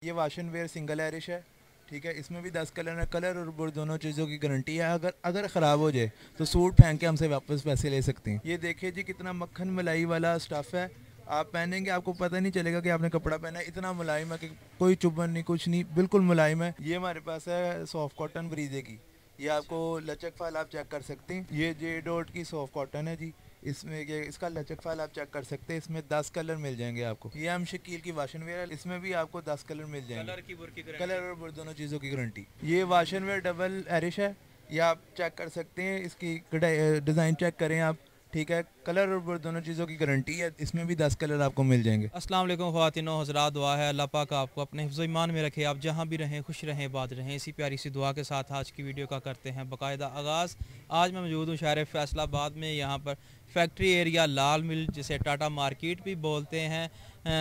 ये वाशन where single Irish है, ठीक है। इसमें भी 10 कलर है, कलर और बुर दोनों चीज़ों की गारंटी है। अगर अगर ख़राब हो जाए तो सूट फेंक के हमसे वापस पैसे ले सकते हैं। ये देखिए जी कितना मक्खन मलाई वाला स्टफ़ है, आप पहनेंगे आपको पता नहीं चलेगा कि आपने कपड़ा पहना है। इतना मुलायम है कि कोई चुभन नहीं, कुछ नहीं, बिल्कुल मुलायम है। ये हमारे पास है सॉफ्ट कॉटन ब्रीजे की, ये आपको लचक फाल आप चेक कर सकते हैं। ये जे डॉट की सॉफ्ट कॉटन है जी, इसमें ये इसका लचक फाल आप चेक कर सकते हैं। इसमें 10 कलर मिल जाएंगे आपको। ये हम शकील की वाशन वेयर है, इसमें भी आपको 10 कलर मिल जाएंगे। कलर की बुर की कलर और बुर दोनों चीज़ों की गारंटी। ये वाशन वेयर डबल एरिश है, ये आप चेक कर सकते हैं, इसकी डिज़ाइन चेक करें आप, ठीक है। कलर और बुर दोनों चीज़ों की गारंटी है, इसमें भी 10 कलर आपको मिल जाएंगे। अस्सलाम वालेकुम ख़वातीनो हज़रात, दुआ है अल्लाह पाक आपको अपने हिफ्ज़ ईमान में रखे, आप जहाँ भी रहें खुश रहें, बात रहें। इसी प्यारी सी दुआ के साथ आज की वीडियो का करते हैं बाकायदा आगाज़। आज मैं मौजूद हूँ शहर फैसलाबाद में, यहाँ पर फैक्ट्री एरिया लाल मिल जिसे टाटा मार्केट भी बोलते हैं,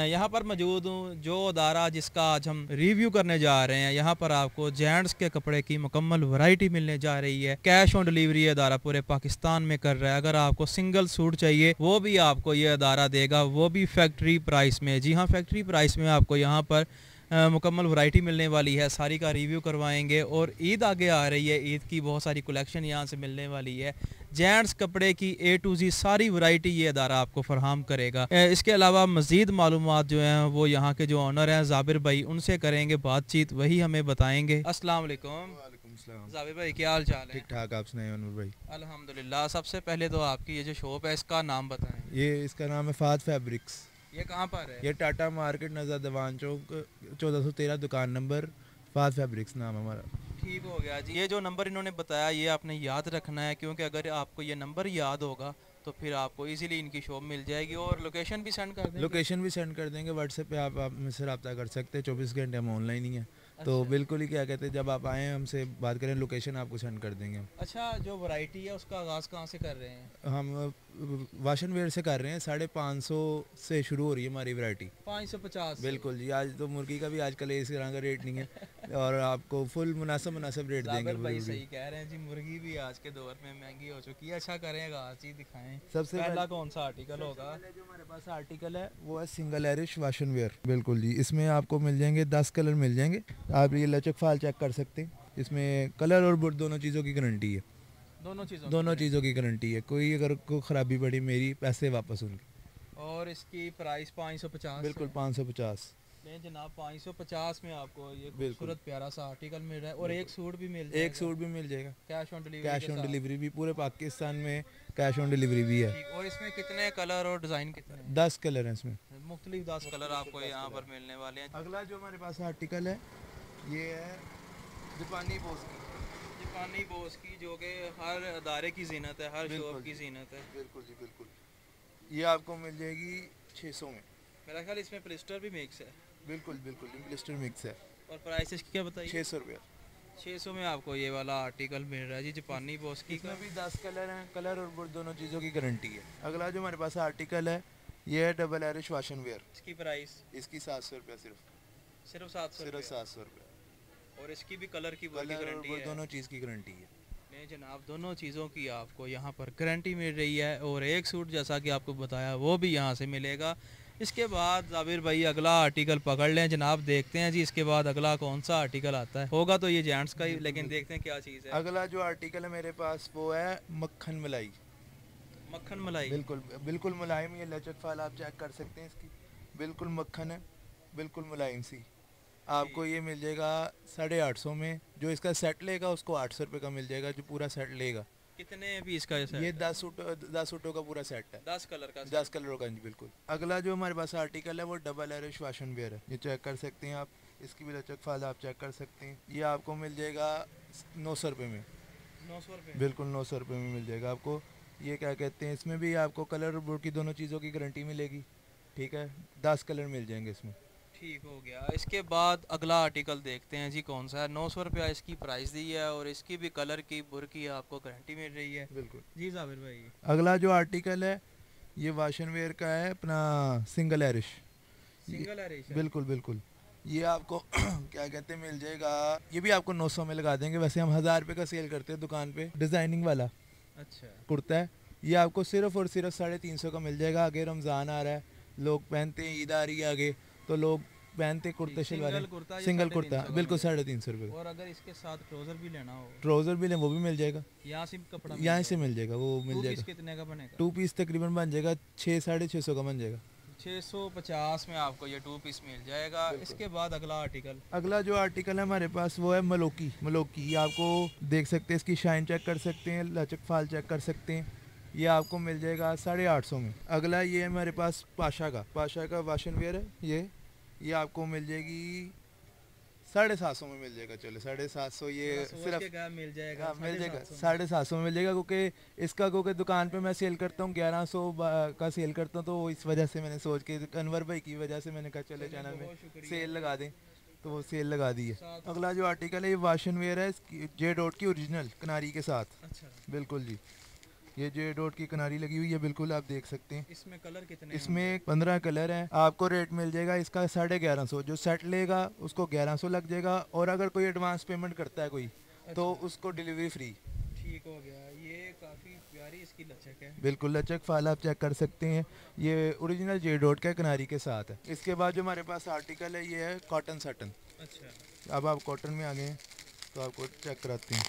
यहाँ पर मौजूद हूँ। जो अदारा जिसका आज हम रिव्यू करने जा रहे हैं, यहाँ पर आपको जेंट्स के कपड़े की मुकम्मल वैरायटी मिलने जा रही है। कैश ऑन डिलीवरी अदारा पूरे पाकिस्तान में कर रहा है। अगर आपको सिंगल सूट चाहिए वो भी आपको ये अदारा देगा, वो भी फैक्ट्री प्राइस में। जी हाँ, फैक्ट्री प्राइस में आपको यहाँ पर मुकम्मल वैरायटी मिलने वाली है। सारी का रिव्यू करवाएंगे और ईद आगे आ रही है, ईद की बहुत सारी कलेक्शन यहाँ से मिलने वाली है। जेंट्स कपड़े की A to Z सारी वैरायटी ये अदारा आपको फराहम करेगा। इसके अलावा मज़ीद मालूमात जो हैं वो यहाँ के जो ऑनर हैं ज़ाबिर भाई, उनसे करेंगे बातचीत, वही हमें बताएंगे। अस्सलाम वालेकुम। ज़ाबिर भाई क्या हाल चाल है? ठीक ठाक, आप सुनाए अनूर भाई? अल्हम्दुलिल्लाह। सबसे पहले तो आपकी ये जो शॉप है इसका नाम बताएं। ये इसका नाम है फाद फैब्रिक्स। ये कहाँ पर है? ये टाटा मार्केट नज़र दीवान चौक 1413 दुकान नंबर, फाद फैब्रिक्स नाम हमारा। ठीक हो गया जी। ये जो नंबर इन्होंने बताया ये आपने याद रखना है, क्योंकि अगर आपको ये नंबर याद होगा तो फिर आपको इजीली इनकी शॉप मिल जाएगी। और लोकेशन भी सेंड कर देंगे? लोकेशन भी सेंड कर देंगे व्हाट्सएप पे, आप मुझसे रब्ता कर सकते हैं। 24 घंटे हम ऑनलाइन ही हैं। तो अच्छा। बिल्कुल ही क्या कहते हैं, जब आप आएँ हमसे बात करें, लोकेशन आपको सेंड कर देंगे हम। अच्छा, जो वैरायटी है उसका आगाज़ कहाँ से कर रहे हैं? हम वाशन वेयर से कर रहे हैं, 550 से शुरू हो रही है हमारी वैरायटी। 550? बिल्कुल जी। आज तो मुर्गी का भी आजकल इस तरह का रेट नहीं है और आपको फुल मुनासिब रेट देंगे। भाई सही कह रहे हैं जी, मुर्गी भी आज के दौर में महंगी हो चुकी है। अच्छा करेगा आज चीज दिखाएं। सबसे पहला कौन सा आर्टिकल होगा? जो हमारे पास आर्टिकल है वो है सिंगल एरिश वाशन वेयर। बिल्कुल जी, इसमें आपको मिल जाएंगे 10 कलर मिल जाएंगे। आप ये लचक फाल चेक कर सकते हैं, इसमें कलर और बुर दोनों चीज़ों की गारंटी है। दोनों चीज़ों की गारंटी है। कोई अगर कोई ख़राबी पड़ी, मेरी पैसे वापस उनके। और इसकी प्राइस 550? बिल्कुल 550। नहीं जनाब, 550 में आपको ये खूबसूरत प्यारा सा आर्टिकल मिल रहा है। और एक सूट भी मिल जाएगा? एक सूट भी मिल जाएगा, cash on delivery? Cash on delivery भी, पूरे पाकिस्तान में कैश ऑन डिलीवरी भी है। और इसमें कितने कलर और डिज़ाइन कितने हैं? 10 कलर हैं इसमें, मुख्तलिफ 10 कलर आपको यहाँ पर मिलने वाले हैं। अगला जो हमारे पास आर्टिकल है ये है जापानी बोस की। जापानी बोस की, जो कि हर अदारे की जीनत है, हर शॉप की जीनत है। बिल्कुल जी बिल्कुल। ये आपको मिल जाएगी 600 में। मेरा ख्याल इसमें प्लिस्टर भी मिक्स है। बिल्कुल बिल्कुल, ब्लिस्टर मिक्स है। और प्राइस इसकी क्या बताइए? 600 रुपया। 600 में आपको ये वाला आर्टिकल मिल रहा है जी, जापानी बोस की। इसमें भी 10 कलर हैं, कलर और बुर दोनों चीज़ों की गारंटी है। अगला जो हमारे पास आर्टिकल है ये है डबल एरिश वाशन वेयर। इसकी प्राइस? इसकी 700 रुपया सिर्फ 700? सिर्फ 700 रुपया। और इसकी भी कलर की गारंटी है? दोनों चीज़ की गारंटी है। नहीं जनाब, दोनों चीज़ों की आपको यहाँ पर गारंटी मिल रही है। और एक सूट जैसा कि आपको बताया वो भी यहाँ से मिलेगा। इसके बाद जाबिर भाई अगला आर्टिकल पकड़ लें जनाब, देखते हैं जी इसके बाद अगला कौन सा आर्टिकल आता है। होगा तो ये जेंट्स का ही, लेकिन देखते हैं क्या चीज़ है। अगला जो आर्टिकल है मेरे पास वो है मक्खन मलाई। मक्खन मलाई? बिल्कुल बिल्कुल मुलायम, ये लचक फाल आप चेक कर सकते हैं इसकी, बिल्कुल मक्खन है, बिल्कुल मुलायम सी। आपको ये मिल जाएगा 850 में। जो इसका सेट लेगा उसको 800 रुपये का मिल जाएगा, जो पूरा सेट लेगा। कितने पीस का ये 10 सूटों का पूरा सेट है। 10 कलर का? 10 कलरों का जी बिल्कुल। अगला जो हमारे पास आर्टिकल है वो डबल एरिश वाशन वेयर है। ये चेक कर सकते हैं आप, इसकी भी लचक फाल आप चेक कर सकते हैं। ये आपको मिल जाएगा 900 रुपये में। 900 रुपये? बिल्कुल 900 रुपये में मिल जाएगा आपको। ये क्या कहते हैं, इसमें भी आपको कलर और बुर की दोनों चीज़ों की गारंटी मिलेगी, ठीक है। 10 कलर मिल जाएंगे इसमें। ठीक हो गया। इसके बाद अगला आर्टिकल देखते हैं जी कौन सा है। 900 रुपया इसकी प्राइस दी है और इसकी भी कलर की बुर की आपको गारंटी मिल रही है। बिल्कुल जी जाबिर भाई। अगला जो आर्टिकल है ये वाशन वेयर का है अपना सिंगल एरिश। Single Irish? बिल्कुल बिल्कुल। ये आपको क्या कहते हैं मिल जाएगा, ये भी आपको 900 में लगा देंगे। वैसे हम 1000 रुपये का सेल करते हैं दुकान पे। डिज़ाइनिंग वाला अच्छा कुर्ता है, ये आपको सिर्फ और सिर्फ 350 का मिल जाएगा। आगे रमज़ान आ रहा है, लोग पहनते हैं, ईद आ रही है आगे, तो लोग पहनते कुर्ते शलवार सिंगल कुर्ता ये सिंगल 350 कुर्ता का बिल्कुल मिलेगा। 350 रुपये का। और अगर इसके साथ ट्राउजर भी लेना हो, ट्राउज़र भी लें वो भी मिल जाएगा, यहाँ से कपड़ा यहाँ से मिल जाएगा, वो मिल टू पीस जाएगा। कितने का बनेगा? 2 पीस तकरीबन बन जाएगा 600-650 का बन जाएगा। 650 में आपको ये 2 पीस मिल जाएगा। इसके बाद अगला आर्टिकल, अगला जो आर्टिकल है हमारे पास वो है मलोकी। मलोकी ये आपको देख सकते हैं, इसकी शाइन चेक कर सकते हैं, लचक फाल चेक कर सकते हैं। ये आपको मिल जाएगा 850 में। अगला ये है हमारे पास पाशा का वाशन वेयर है। ये आपको मिल जाएगी 750 में मिल जाएगा। चलो 750 ये सिर्फ मिल जाएगा। हाँ मिल जाएगा 750 में मिल जाएगा, क्योंकि इसका क्योंकि दुकान पे मैं सेल करता हूँ 1100 का सेल करता हूँ, तो इस वजह से मैंने सोच के अनवर भाई की वजह से मैंने कहा चले चैनल में सेल लगा दें, तो वो सेल लगा दी है। अगला जो आर्टिकल है ये वाशन वेयर है, जे डॉट की ओरिजिनल किनारी के साथ। अच्छा, बिल्कुल जी, ये जे डॉट की किनारी लगी हुई है, बिल्कुल आप देख सकते हैं। इसमें कलर कितने हैं? इसमें 15 कलर हैं। आपको रेट मिल जाएगा इसका 1150। जो सेट लेगा उसको 1100 लग जाएगा, और अगर कोई एडवांस पेमेंट करता है कोई तो उसको डिलीवरी फ्री। ठीक हो गया। ये काफ़ी प्यारी इसकी लचक है। बिल्कुल लचक फाल आप चेक कर सकते हैं, ये ओरिजिनल जे डॉट का किनारी के साथ है। इसके बाद जो हमारे पास आर्टिकल है ये है कॉटन सटन। अच्छा, अब आप कॉटन में आ गए हैं तो आपको चेक कराते हैं।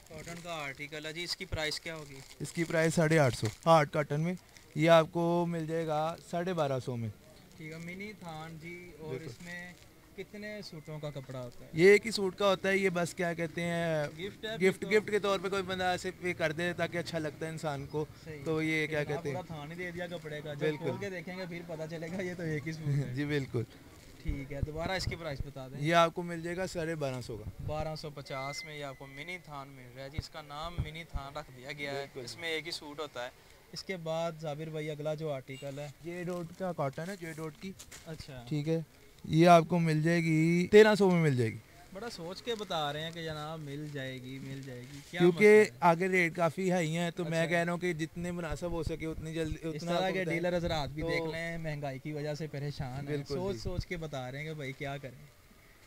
कॉटन का आर्टिकल है जी, इसकी प्राइस क्या होगी? इसकी प्राइस 850 हार्ड कॉटन में। ये आपको मिल जाएगा 1250 में। ठीक है। मिनी थान जी, और इसमें कितने सूटों का कपड़ा होता है? ये एक ही सूट का होता है, ये बस क्या कहते हैं गिफ्ट है, गिफ्ट के तौर पे कोई बंदा ऐसे पे कर दे ताकि अच्छा लगता है इंसान को, तो ये क्या कहते हैं पूरा थान ही दे दिया कपड़े का। जब खोल के देखेंगे फिर पता चलेगा ये तो एक ही सूट है। जी बिल्कुल। ठीक है, दोबारा इसकी प्राइस बता दें। ये आपको मिल जाएगा 1250 का। 1250 में ये आपको मिनी थान मिल रहा है जी। इसका नाम मिनी थान रख दिया गया है, इसमें एक ही सूट होता है। इसके बाद जाबिर भाई अगला जो आर्टिकल है, जे डॉट का कॉटन है, जे डॉट की। अच्छा, ठीक है, ये आपको मिल जाएगी 1300 में मिल जाएगी। बड़ा सोच के बता रहे हैं कि जनाब मिल जाएगी क्या क्योंकि मसला है? आगे रेट काफ़ी हाई हैं, तो मैं कह रहा हूँ कि जितने मुनासिब हो सके उतनी जल्दी इस उतना तरह के डीलर हजरात भी तो देख लें, महंगाई की वजह से परेशान हैं, बिल्कुल सोच जी। सोच के बता रहे हैं कि भाई क्या करें।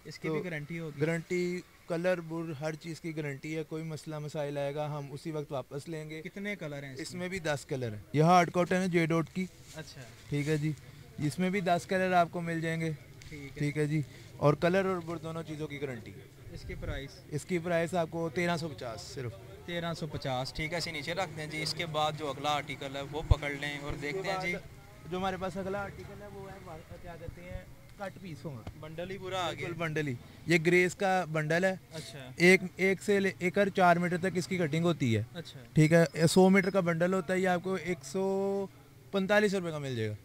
इसकी तो भी गारंटी होगी? गारंटी, कलर बुर हर चीज़ की गारंटी है। कोई मसला मसाइल आएगा हम उसी वक्त वापस लेंगे। कितने कलर हैं इसमें भी 10 कलर हैं। यह हार्ड कॉटन है जे डॉट की। अच्छा, ठीक है जी, इसमें भी 10 कलर आपको मिल जाएंगे। ठीक है। ठीक है जी, और कलर और बुर दोनों चीज़ों की गारंटी। इसकी प्राइस? इसकी प्राइस आपको 1350 सिर्फ। 1350। ठीक है, इसे नीचे रख दें जी। इसके बाद जो अगला आर्टिकल है वो पकड़ लें और देखते हैं जी। जो हमारे पास अगला आर्टिकल है वो है क्या कहते हैं कट पीस होगा। बंडल ही पूरा आ गया। बिल्कुल बंडल ही, ये ग्रेस का बंडल है। अच्छा, एक से लेकर 4 मीटर तक इसकी कटिंग होती है। अच्छा, ठीक है, 100 मीटर का बंडल होता है। ये आपको 145 रुपये का मिल जाएगा।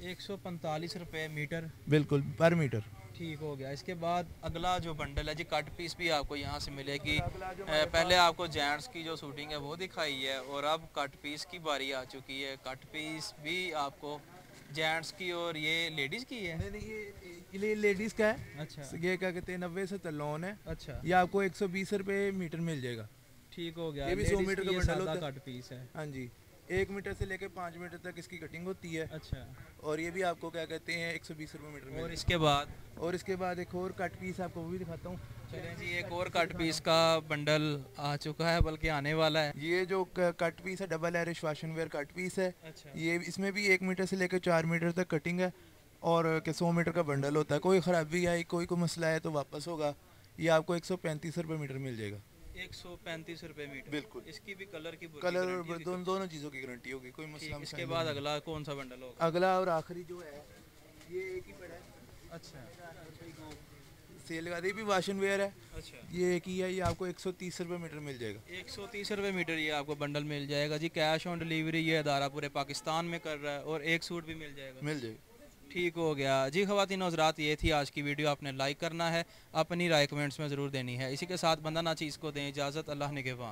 145 रुपये मीटर? बिल्कुल पर मीटर। ठीक हो गया। इसके बाद अगला जो बंडल है जी, कट पीस भी आपको यहाँ से मिलेगी। पहले आपको जेंट्स की जो शूटिंग है वो दिखाई है, और अब कट पीस की बारी आ चुकी है। कट पीस भी आपको जेंट्स की और ये लेडीज़ की है? नहीं, ये लेडीज़ का है। अच्छा, ये क्या कहते हैं 90 से तलोन है। अच्छा, ये आपको 120 रुपये मीटर मिल जाएगा। ठीक हो गया। ये भी 100 Ladies मीटर की का ये बंडल सादा होता है। कट पीस है। हाँ जी, 1 मीटर से लेकर 5 मीटर तक इसकी कटिंग होती है। अच्छा, और ये भी आपको क्या कहते हैं 120 रुपये मीटर मिल और इसके बाद? जाएगा। और इसके बाद एक और कट पीस आपको वो भी दिखाता हूँ। चलें जी, एक और कट पीस का बंडल आ चुका है, बल्कि आने वाला है। ये जो कट पीस है डबल एरिश वाशन वेयर कट पीस है। अच्छा, ये इसमें भी 1 मीटर से लेकर 4 मीटर तक कटिंग है, और 100 मीटर का बंडल होता है। कोई ख़राबी आई, कोई मसला है तो वापस होगा। ये आपको 135 रुपये मीटर मिल जाएगा। 135 रुपये मीटर? बिल्कुल। इसकी भी कलर की कलर और दोनों चीज़ों की गारंटी होगी, कोई मसला इसके मसाइल बाद नहीं। अगला कौन सा बंडल होगा? अगला और आखिरी जो है ये एक ही पड़ा है। अच्छा, सेल का भी वाशन वेयर है। अच्छा, ये एक ही है, ये आपको 130 रुपये मीटर मिल जाएगा। 130 रुपये मीटर ये आपको बंडल मिल जाएगा जी। कैश ऑन डिलीवरी ये अदारा पूरे पाकिस्तान में कर रहा है, और एक सूट भी मिल जाएगा। मिल जाएगा। ठीक हो गया जी। ख़वातीन हज़रात, ये थी आज की वीडियो। आपने लाइक करना है, अपनी राय कमेंट्स में ज़रूर देनी है। इसी के साथ बंदा ना चीज़ को दें इजाज़त। अल्लाह निगहबान।